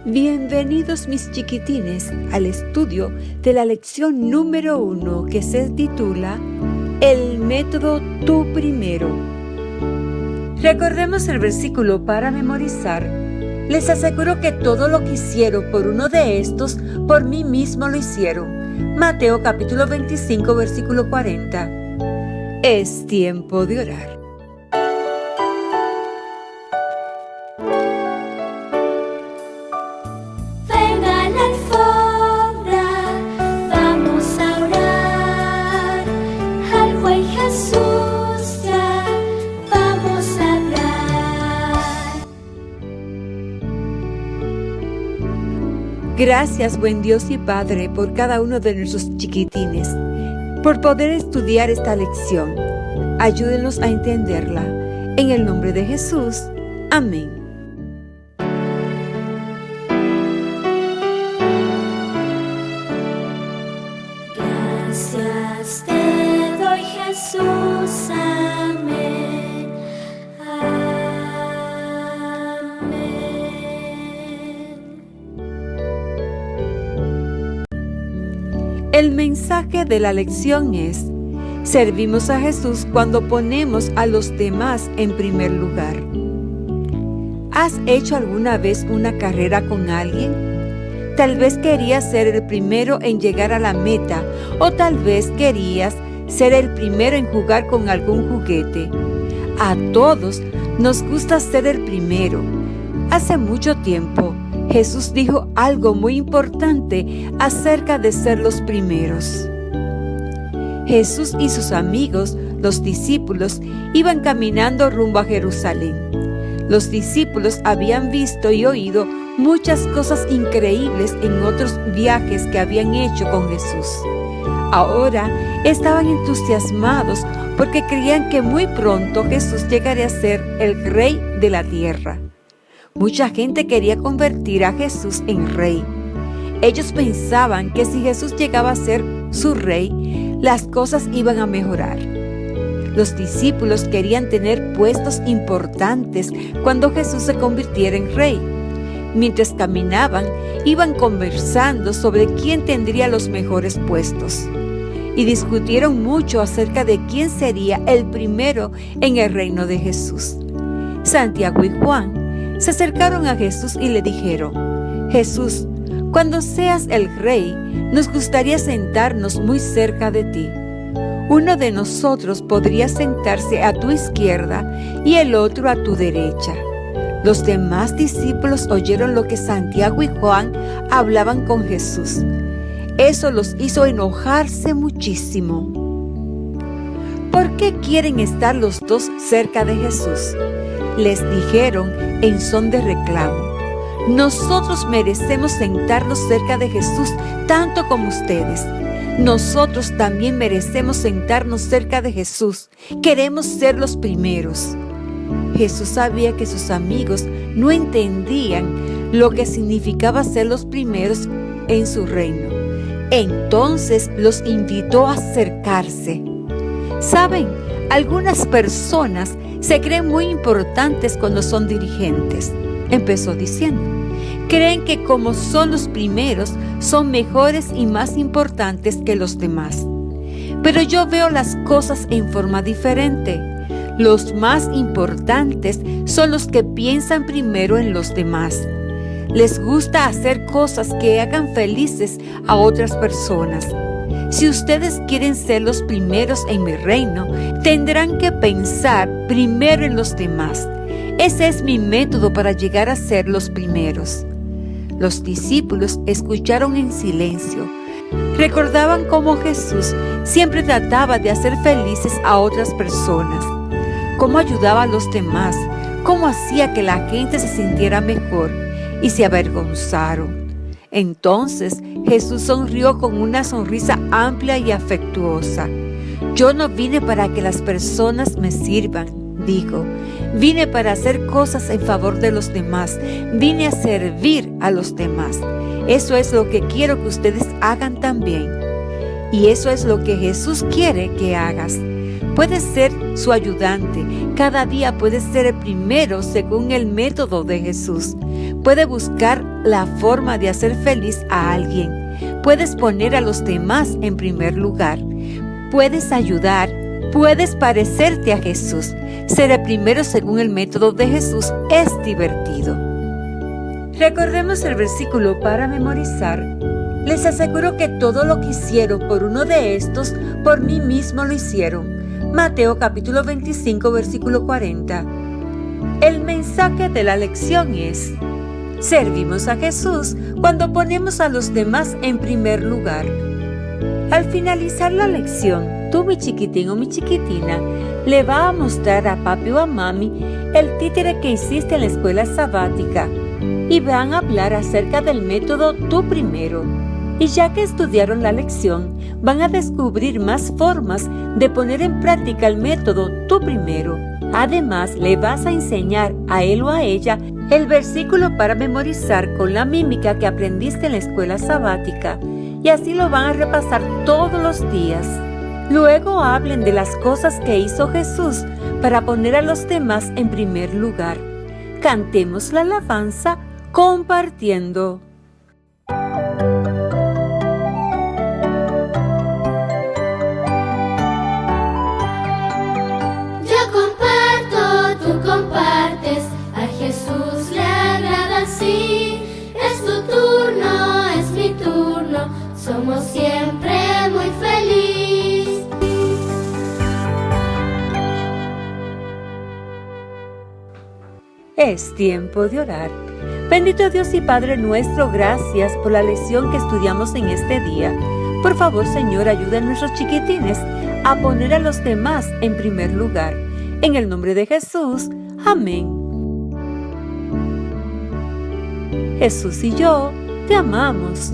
Bienvenidos mis chiquitines al estudio de la lección número 1 que se titula El método Tú Primero. Recordemos el versículo para memorizar. Les aseguro que todo lo que hicieron por uno de estos, por mí mismo lo hicieron. Mateo capítulo 25 versículo 40. Es tiempo de orar. Gracias, buen Dios y Padre, por cada uno de nuestros chiquitines, por poder estudiar esta lección. Ayúdenos a entenderla. En el nombre de Jesús. Amén. Gracias te doy, Jesús. Amén. El mensaje de la lección es: servimos a Jesús cuando ponemos a los demás en primer lugar. ¿Has hecho alguna vez una carrera con alguien? Tal vez querías ser el primero en llegar a la meta, o tal vez querías ser el primero en jugar con algún juguete. A todos nos gusta ser el primero. Hace mucho tiempo, Jesús dijo algo muy importante acerca de ser los primeros. Jesús y sus amigos, los discípulos, iban caminando rumbo a Jerusalén. Los discípulos habían visto y oído muchas cosas increíbles en otros viajes que habían hecho con Jesús. Ahora estaban entusiasmados porque creían que muy pronto Jesús llegaría a ser el Rey de la tierra. Mucha gente quería convertir a Jesús en rey. Ellos pensaban que si Jesús llegaba a ser su rey, las cosas iban a mejorar. Los discípulos querían tener puestos importantes cuando Jesús se convirtiera en rey. Mientras caminaban, iban conversando sobre quién tendría los mejores puestos. Y discutieron mucho acerca de quién sería el primero en el reino de Jesús. Santiago y Juan se acercaron a Jesús y le dijeron: Jesús, cuando seas el rey, nos gustaría sentarnos muy cerca de ti. Uno de nosotros podría sentarse a tu izquierda y el otro a tu derecha. Los demás discípulos oyeron lo que Santiago y Juan hablaban con Jesús. Eso los hizo enojarse muchísimo. ¿Por qué quieren estar los dos cerca de Jesús? Les dijeron en son de reclamo: nosotros merecemos sentarnos cerca de Jesús tanto como ustedes. Nosotros también merecemos sentarnos cerca de Jesús. Queremos ser los primeros. Jesús sabía que sus amigos no entendían lo que significaba ser los primeros en su reino. Entonces los invitó a acercarse. ¿Saben? Algunas personas se creen muy importantes cuando son dirigentes. Empezó diciendo: creen que como son los primeros, son mejores y más importantes que los demás. Pero yo veo las cosas en forma diferente. Los más importantes son los que piensan primero en los demás. Les gusta hacer cosas que hagan felices a otras personas. Si ustedes quieren ser los primeros en mi reino, tendrán que pensar primero en los demás. Ese es mi método para llegar a ser los primeros. Los discípulos escucharon en silencio. Recordaban cómo Jesús siempre trataba de hacer felices a otras personas, cómo ayudaba a los demás, cómo hacía que la gente se sintiera mejor, y se avergonzaron. Entonces Jesús sonrió con una sonrisa amplia y afectuosa. Yo no vine para que las personas me sirvan, dijo. Vine para hacer cosas en favor de los demás. Vine a servir a los demás. Eso es lo que quiero que ustedes hagan también. Y eso es lo que Jesús quiere que hagas. Puedes ser su ayudante. Cada día puedes ser el primero según el método de Jesús. puede buscar la forma de hacer feliz a alguien. Puedes poner a los demás en primer lugar. Puedes ayudar. Puedes parecerte a Jesús. Ser el primero según el método de Jesús es divertido. Recordemos el versículo para memorizar. Les aseguro que todo lo que hicieron por uno de estos, por mí mismo lo hicieron. Mateo capítulo 25, versículo 40. El mensaje de la lección es: servimos a Jesús cuando ponemos a los demás en primer lugar. Al finalizar la lección, tú, mi chiquitín o mi chiquitina, le vas a mostrar a papi o a mami el títere que hiciste en la escuela sabática y van a hablar acerca del método tú primero. Y ya que estudiaron la lección, van a descubrir más formas de poner en práctica el método tú primero. Además, le vas a enseñar a él o a ella el versículo para memorizar con la mímica que aprendiste en la escuela sabática, y así lo van a repasar todos los días. Luego hablen de las cosas que hizo Jesús para poner a los demás en primer lugar. Cantemos la alabanza compartiendo. Yo comparto, tú compartes, a Jesús le agrada así. Es tu turno, es mi turno, somos siempre muy felices. Es tiempo de orar. Bendito Dios y Padre nuestro, gracias por la lección que estudiamos en este día. Por favor, Señor, ayuda a nuestros chiquitines a poner a los demás en primer lugar. En el nombre de Jesús, amén. Jesús y yo te amamos.